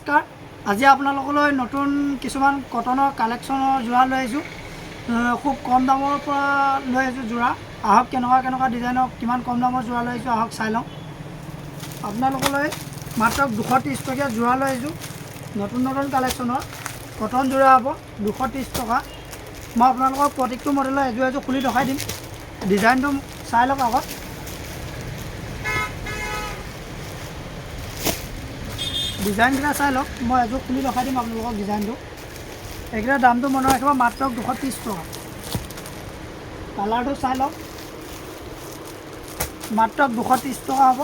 নমস্কাৰ। আজি আপোনালোকলৈ নতুন কিছুমান কটনৰ কালেকশ্যনৰ যোৰা লৈ আহিছোঁ। খুব কম দামৰ পৰা লৈ আহিছোঁ যোৰা। আহক কেনেকুৱা ডিজাইনৰ কিমান কম দামৰ যোৰা লৈ আহিছোঁ, আহক চাই লওঁ। আপোনালোকলৈ মাত্ৰ 230 টকীয়া যোৰা লৈ আহিছোঁ। নতুন কালেকশ্যনৰ কটন যোৰা হ'ব 230 টকা। মই আপোনালোকক প্ৰত্যেকটো মডেলৰ এযোৰ খুলি দেখাই দিম। ডিজাইনটো চাই লওক আগত। ডিজাইনকেইটা চাই লওক, মই এযোৰ খুলি দেখাই দিম আপোনালোকক ডিজাইনটো। এইকেইটা দামটো মনত ৰাখিব, মাত্ৰ 230 টকা। কালাৰটো চাই লওক, মাত্ৰ 230 টকা হ'ব।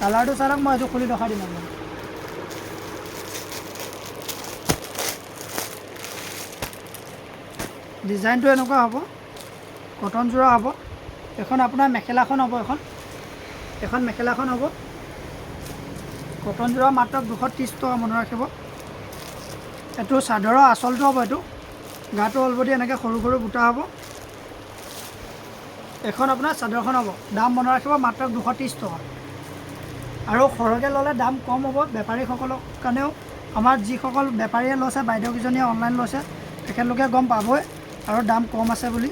কালাৰটো চাই লওক, মই এযোৰ খুলি দেখাই দিম আপোনালোকক। ডিজাইনটো এনেকুৱা হ'ব, কটন যোৰা হ'ব। এখন আপোনাৰ মেখেলাখন হ'ব, এখন মেখেলাখন হ'ব। কটন যোৰা মাত্ৰ 230 টকা মনত ৰাখিব। এইটো চাদৰৰ আঁচলটো হ'ব, এইটো গাটো অলৰেডি এনেকৈ সৰু সৰু বুটা হ'ব। এখন আপোনাৰ চাদৰখন হ'ব, দাম মনত ৰাখিব মাত্ৰ 230 টকা। আৰু সৰহকৈ ল'লে দাম কম হ'ব বেপাৰীসকলৰ কাৰণেও। আমাৰ যিসকল বেপাৰীয়ে লৈছে, বাইদেউকেইজনীয়ে অনলাইন লৈছে, তেখেতলোকে গম পাবই আৰু দাম কম আছে বুলি।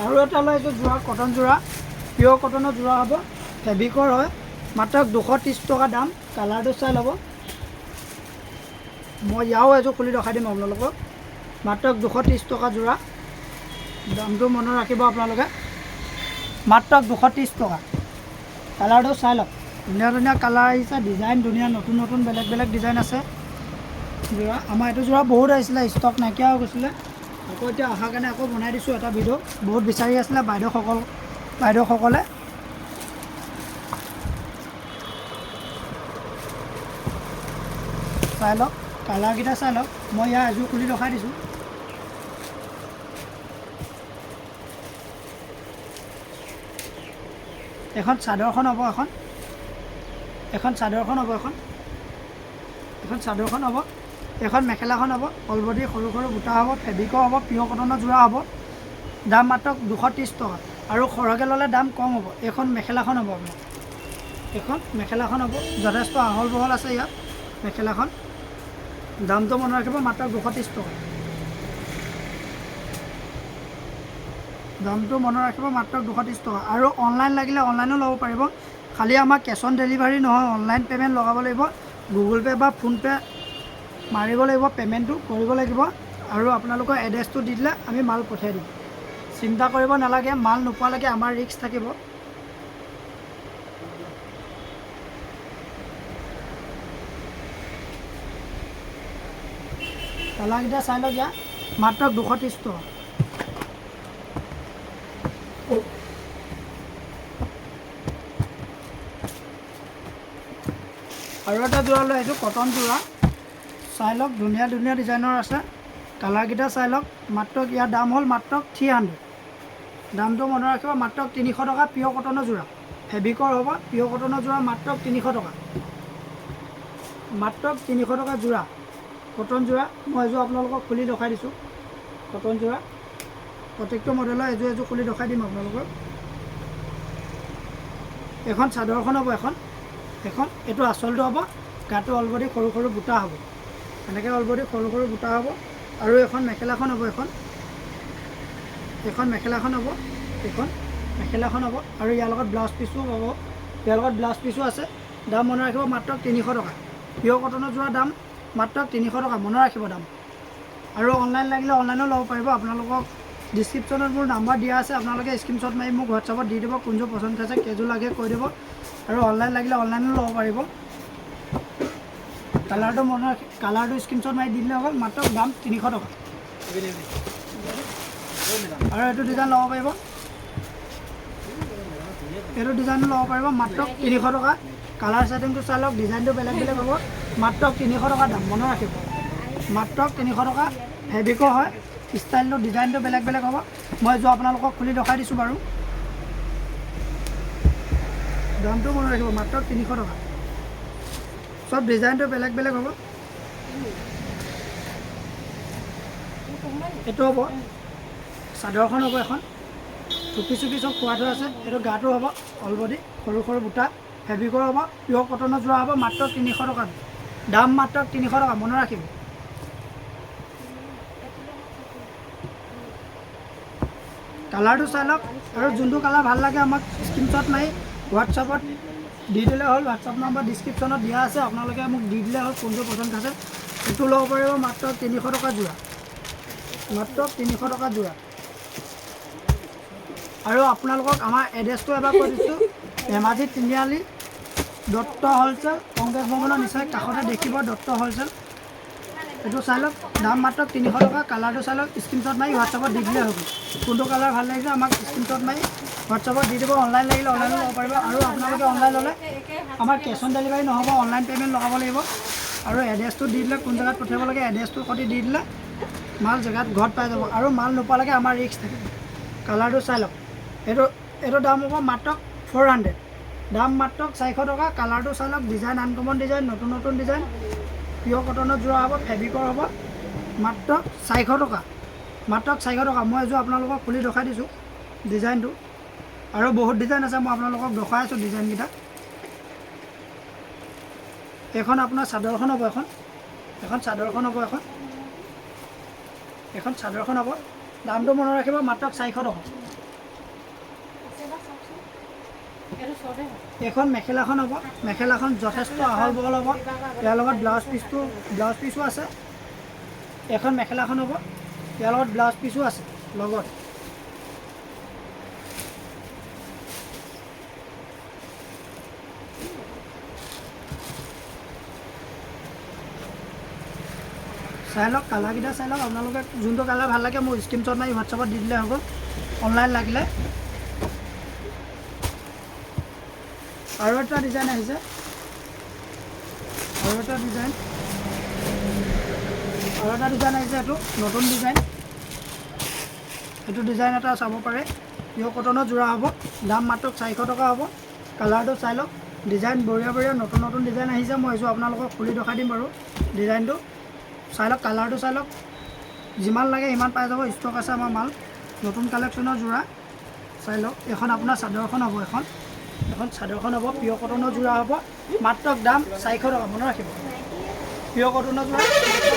আৰু এটা লৈ আহিছোঁ যোৰা, কটন যোৰা, পিয়'ৰ কটনৰ যোৰা হ'ব, ফেব্ৰিকৰ হয়, মাত্ৰ 230 টকা দাম। কালাৰটো চাই ল'ব। মই ইয়াৰো এযোৰ খুলি দেখাই দিম আপোনালোকক। মাত্ৰ 230 টকা যোৰা, দামটো মনত ৰাখিব আপোনালোকে, মাত্ৰ 230 টকা। কালাৰটো চাই লওক, ধুনীয়া ধুনীয়া কালাৰ আহিছে, ডিজাইন ধুনীয়া, নতুন বেলেগ ডিজাইন আছে যোৰা। আমাৰ এইটো যোৰা বহুত আহিছিলে, ষ্টক নাইকিয়া হৈ গৈছিলে। আকৌ এতিয়া অহাৰ কাৰণে আকৌ বনাই দিছোঁ এটা ভিডিঅ'। বহুত বিচাৰি আছিলে বাইদেউসকলে। চাই লওক, কালাৰকেইটা চাই লওক। মই ইয়াৰ এযোৰ খুলি দেখাই দিছোঁ। এখন চাদৰখন হ'ব, এখন চাদৰখন হ'ব, এখন চাদৰখন হ'ব। এখন মেখেলাখন হ'ব, অলৰেডি সৰু সৰু বুটা হ'ব, ফেব্ৰিকৰ হ'ব, পিয়'ৰ কটনৰ যোৰা হ'ব। দাম মাত্ৰ 230 টকা। আৰু সৰহকৈ ল'লে দাম কম হ'ব। এইখন মেখেলাখন হ'ব আপোনাৰ, এইখন মেখেলাখন হ'ব, যথেষ্ট আহল বহল আছে ইয়াত মেখেলাখন। দামটো মনত ৰাখিব, মাত্ৰ 230 টকা। দামটো মনত ৰাখিব, মাত্ৰ 230 টকা। আৰু অনলাইন লাগিলে অনলাইনো ল'ব পাৰিব। খালি আমাৰ কেছ অন ডেলিভাৰী নহয়, অনলাইন পে'মেণ্ট লগাব লাগিব। গুগল পে' বা ফোনপে' মাৰিব লাগিব, পে'মেণ্টটো কৰিব লাগিব। আৰু আপোনালোকৰ এড্ৰেছটো দি দিলে আমি মাল পঠিয়াই দিম। চিন্তা কৰিব নালাগে, মাল নোপোৱালৈকে আমাৰ ৰিস্ক থাকিব। কালাৰকেইটা চাই লওক, ইয়াৰ মাত্ৰ 230 টকা। আৰু এটা যোৰা লৈ আহিছোঁ, কটন যোৰা। চাই লওক, ধুনীয়া ডিজাইনৰ আছে। কালাৰকেইটা চাই লওক। মাত্ৰ ইয়াৰ দাম হ'ল মাত্ৰ 300। দামটো মনত ৰাখিব, মাত্ৰ 300 টকা। পিয়'ৰ কটনৰ যোৰা, ফেব্ৰিকৰ হ'ব, পিয়'ৰ কটনৰ যোৰা মাত্ৰ 300 টকা। মাত্ৰ 300 টকা যোৰা, কটন যোৰা। মই এযোৰ আপোনালোকক খুলি দেখাই দিছোঁ, কটন যোৰা। প্ৰত্যেকটো মডেলৰ এযোৰ খুলি দেখাই দিম আপোনালোকক। এখন চাদৰখন হ'ব, এখন এইটো আঁচলটো হ'ব, গাটো অলৰেডি সৰু সৰু বুটা হ'ব, এনেকৈ অলৰেডি সৰু সৰু বুটা হ'ব। আৰু এখন মেখেলাখন হ'ব, এখন মেখেলাখন হ'ব, আৰু ইয়াৰ লগত ব্লাউজ পিচো আছে। দাম মনত ৰাখিব, মাত্ৰ 300 টকা। পিয়'ৰ কটনৰ যোৰা দাম মাত্ৰ 300 টকা, মনত ৰাখিব দাম। আৰু অনলাইন লাগিলে অনলাইনো ল'ব পাৰিব। আপোনালোকক ডিছক্ৰিপশ্যনত মোৰ নাম্বাৰ দিয়া আছে, আপোনালোকে স্ক্ৰীনশ্বট মাৰি মোক হোৱাটছআপত দি দিব, কোনযোৰ পচন্দ হৈছে, কেইযোৰ লাগে কৈ দিব। আৰু অনলাইন লাগিলে অনলাইনো ল'ব পাৰিব। কালাৰটো স্ক্ৰীনশ্বট মাৰি দি দিলে হ'ল, মাত্ৰ দাম 300 টকা। আৰু এইটো ডিজাইন ল'ব পাৰিব, মাত্ৰ 300 টকা। কালাৰ ছেটিংটো চাই লওক, ডিজাইনটো বেলেগ হ'ব, মাত্ৰ 300 টকা দাম, মনত ৰাখিব, মাত্ৰ 300 টকা। ফেব্ৰিকৰ হয়, ষ্টাইলটো ডিজাইনটো বেলেগ হ'ব। মই যোৱা আপোনালোকক খুলি দেখাই দিছোঁ বাৰু। দামটো মনত ৰাখিব, মাত্ৰ 300 টকা। সব ডিজাইনটো বেলেগ হ'ব। এইটো হ'ব চাদৰখন হ'ব এখন টুপি চুপি চব খোৱা থোৱা আছে। এইটো গাটো হ'ব অলবডি সৰু সৰু বুটা ফেব্ৰিকৰ হ'ব পিয়ৰ কটনৰ যোৰা হ'ব মাত্ৰ 300 টকা দাম মাত্ৰ 300 টকা মনত ৰাখিব। কালাৰটো চাই লওক আৰু যোনটো কালাৰ ভাল লাগে আমাক স্ক্ৰীনশ্বট মাৰি হোৱাটছআপত দি দিলে হ'ল। হোৱাটছআপ নম্বৰ ডিছক্ৰিপশ্যনত দিয়া আছে আপোনালোকে মোক দি দিলে হ'ল কোনটো পচন্দ আছে। এইটো ল'ব পাৰিব মাত্ৰ 300 টকা যোৰা মাত্ৰ 300 টকা যোৰা। আৰু আপোনালোকক আমাৰ এড্ৰেছটো এবাৰ কৈ দিছোঁ ধেমাজি তিনিআলি দত্ত হ'লচেল কংগ্ৰেছ ভৱনৰ নিশ্চয় কাষতে দেখিব দত্ত হ'লচেল। এইটো চাই লওক দাম মাত্ৰ 300 টকা। কালাৰটো চাই লওক স্ক্ৰীনশ্বট মাৰি হোৱাটছআপত দি দিলে হ'ব। কোনটো কালাৰ ভাল লাগিছে আমাক স্ক্ৰীনশ্বট মাৰি হোৱাটছআপত দি দিব। অনলাইন লাগিলে অনলাইনো ল'ব পাৰিব আৰু আপোনালোকে অনলাইন ল'লে আমাৰ কেছ অন ডেলিভাৰী নহ'ব অনলাইন পে'মেণ্ট লগাব লাগিব। আৰু এড্ৰেছটো দি দিলে কোন জেগাত পঠিয়াব লাগে এড্ৰেছটোৰ সৈতে দি দিলে মাল জেগাত ঘৰত পাই যাব আৰু মাল নোপোৱালৈকে আমাৰ ৰিস্ক থাকিব। কালাৰটো চাই লওক এইটো দাম হ'ব মাত্ৰ 400 দাম মাত্ৰ 400 টকা। কালাৰটো চাই লওক ডিজাইন আনকমন ডিজাইন নতুন নতুন ডিজাইন পিয়ৰ কটনৰ যোৰা হ'ব ফেব্ৰিকৰ হ'ব মাত্ৰ 400 টকা মাত্ৰ 400 টকা। মই এযোৰ আপোনালোকক খুলি দেখাই দিছোঁ ডিজাইনটো আৰু বহুত ডিজাইন আছে মই আপোনালোকক দেখাই আছোঁ ডিজাইনকেইটা। এইখন আপোনাৰ চাদৰখন হ'ব এখন চাদৰখন হ'ব এখন চাদৰখন হ'ব দামটো মনত ৰাখিব মাত্ৰ 400 টকা। এখন মেখেলাখন হ'ব মেখেলাখন যথেষ্ট আহল বহল হ'ব ইয়াৰ লগত ব্লাউজ পিচো আছে। এখন মেখেলাখন হ'ব ইয়াৰ লগত ব্লাউজ পিচো আছে লগত। চাই লওক কালাৰকেইটা চাই লওক আপোনালোকে যোনটো কালাৰ ভাল লাগে মোৰ স্ক্ৰীনশ্বট মাৰি হোৱাটছআপত দি দিলে হ'ব অনলাইন লাগিলে। আৰু এটা ডিজাইন আহিছে আৰু এটা ডিজাইন আহিছে এইটো নতুন ডিজাইন। এইটো ডিজাইন এটা চাব পাৰে পিয়ৰ কটনৰ যোৰা হ'ব দাম মাত্ৰ 400 টকা হ'ব। কালাৰটো চাই লওক ডিজাইন বঢ়িয়া বঢ়িয়া নতুন নতুন ডিজাইন আহিছে। মই এইযোৰ আপোনালোকক খুলি দেখাই দিম বাৰু ডিজাইনটো চাই লওক কালাৰটো চাই লওক যিমান লাগে সিমান পাই যাব ষ্টক আছে আমাৰ মাল নতুন কালেকশ্যনৰ যোৰা চাই লওক। এখন আপোনাৰ চাদৰখন হ'ব এখন চাদৰখন হ'ব পিয়ৰ কটনৰ যোৰা হ'ব মাত্ৰ দাম 400 টকা মনত ৰাখিব। পিয়ৰ কটনৰ যোৰা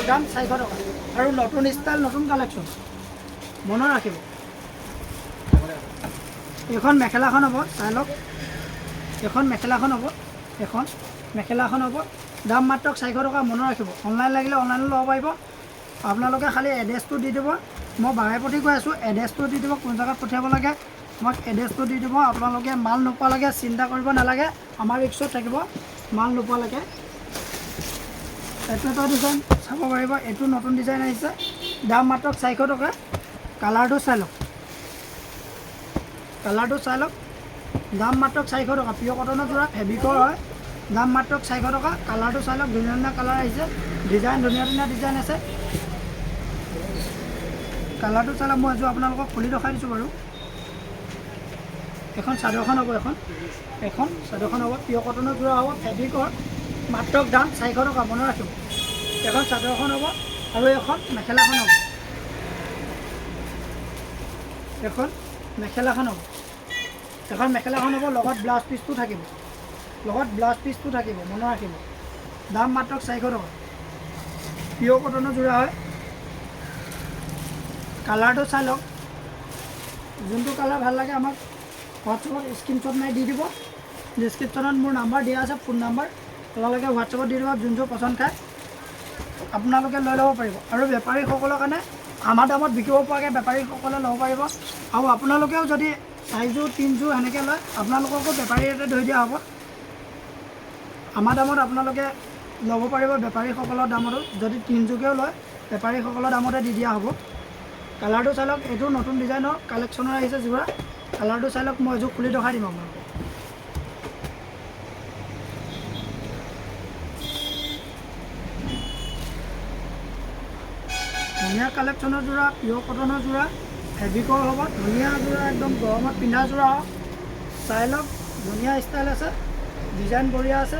দাম 400 টকা আৰু নতুন ষ্টাইল নতুন কালেকশ্যন মনত ৰাখিব। এইখন মেখেলাখন হ'ব চাই লওক এখন মেখেলাখন হ'ব দাম মাত্ৰ 400 টকা মনত ৰাখিব। অনলাইন লাগিলে অনলাইনো ল'ব পাৰিব। আপোনালোকে খালি এড্ৰেছটো দি দিব মই বাৰে প্ৰতি কৈ আছোঁ এড্ৰেছটো দি দিব কোন জেগাত পঠিয়াব লাগে আমাক এড্ৰেছটো দি দিব। আপোনালোকে মাল নোপোৱালৈকে চিন্তা কৰিব নালাগে আমাৰ ৰিক্সত থাকিব মাল নোপোৱালৈকে। এইটো এটা ডিজাইন চাব পাৰিব এইটো নতুন ডিজাইন আহিছে দাম মাত্ৰ 400 টকা। কালাৰটো চাই লওক দাম মাত্ৰ 400 টকা পিয়ৰ কটনৰ যোৰা ফেব্ৰিকৰ হয় দাম মাত্ৰ 400 টকা। কালাৰটো চাই লওক ধুনীয়া ধুনীয়া কালাৰ আহিছে ডিজাইন ধুনীয়া ধুনীয়া ডিজাইন আছে। কালাৰটো চাই লওক মই এযোৰ আপোনালোকক খুলি দেখাই দিছোঁ বাৰু। এখন চাদৰখন হ'ব এখন চাদৰখন হ'ব পিয়ৰ কটনৰ যোৰা হ'ব ফেব্ৰিকৰ মাত্ৰ দাম 400 টকা মনত ৰাখিব। এখন চাদৰখন হ'ব আৰু এখন মেখেলাখন হ'ব এখন মেখেলাখন হ'ব লগত ব্লাউজ পিচটো থাকিব মনত ৰাখিব দাম মাত্ৰ 400 টকা পিয়ৰ কটনৰ যোৰা হয়। কালাৰটো চাই লওক যোনটো কালাৰ ভাল লাগে আমাক হোৱাটছআপত স্ক্ৰীনশ্বট মাৰি দি দিব। ডিছক্ৰিপশ্যনত মোৰ নাম্বাৰ দিয়া আছে ফোন নাম্বাৰ আপোনালোকে হোৱাটছআপত দি দিব যোনযোৰ পচন্দ খায় আপোনালোকে লৈ ল'ব পাৰিব। আৰু বেপাৰীসকলৰ কাৰণে আমাৰ দামত বিকিব পৰাকৈ বেপাৰীসকলে ল'ব পাৰিব। আৰু আপোনালোকেও যদি 4যোৰ 3যোৰ সেনেকৈ লয় আপোনালোককো বেপাৰী ৰেটে ধৰি দিয়া হ'ব। আমাৰ দামত আপোনালোকে ল'ব পাৰিব বেপাৰীসকলৰ দামতো যদি 3যোৰকৈও লয় বেপাৰীসকলৰ দামতে দি দিয়া হ'ব। কালাৰটো চাই লওক এইটো নতুন ডিজাইনৰ কালেকশ্যনৰ আহিছে যোৰা। কালাৰটো চাই লওক মই এযোৰ খুলি দেখাই দিম আপোনালোকক। ধুনীয়া কালেকশ্যনৰ যোৰা পিয়ৰ কটনৰ যোৰা ফেব্ৰিকৰ হ'ব ধুনীয়া যোৰা একদম গৰমত পিন্ধা যোৰা হ'ব। চাই লওক ধুনীয়া ষ্টাইল আছে ডিজাইন বঢ়িয়া আছে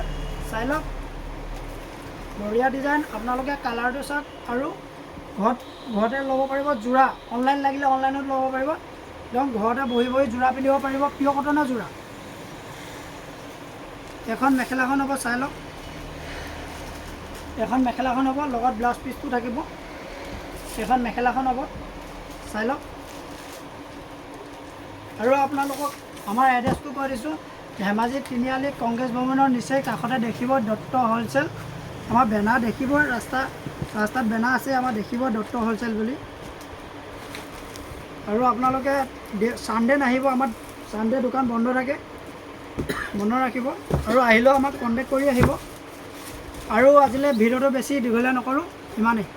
চাই লওক বঢ়িয়া ডিজাইন। আপোনালোকে কালাৰটো চাওক আৰু ঘৰতে ল'ব পাৰিব যোৰা। অনলাইন লাগিলে অনলাইনত ল'ব পাৰিব। একদম ঘৰতে বহি বহি যোৰা পিন্ধিব পাৰিব। পিয়ৰ কটনৰ যোৰা। এখন মেখেলাখন হ'ব, চাই লওক। এখন মেখেলাখন হ'ব, লগত ব্লাউজ পিচটো থাকিব। এখন মেখেলাখন হ'ব, চাই লওক। আৰু আপোনালোকক আমাৰ এড্ৰেছটো কৈ দিছোঁ, ধেমাজি তিনিআলি কংগ্ৰেছ ভৱনৰ নিচেই কাষতে দেখিব দত্ত হ'লচেল। আমাৰ বেনাৰ দেখিব, ৰাস্তাত বেনাৰ আছে আমাৰ দেখিব দত্ত হ'লচেল বুলি। আৰু আপোনালোকে ছানডে নাহিব, আমাৰ ছানডে দোকান বন্ধ থাকে, বন্ধ ৰাখিব। আৰু আহিলেও আমাক কণ্টেক্ট কৰি আহিব। আৰু আজিলৈ ভিডিঅ'টো বেছি দীঘলীয়া নকৰোঁ, ইমানেই।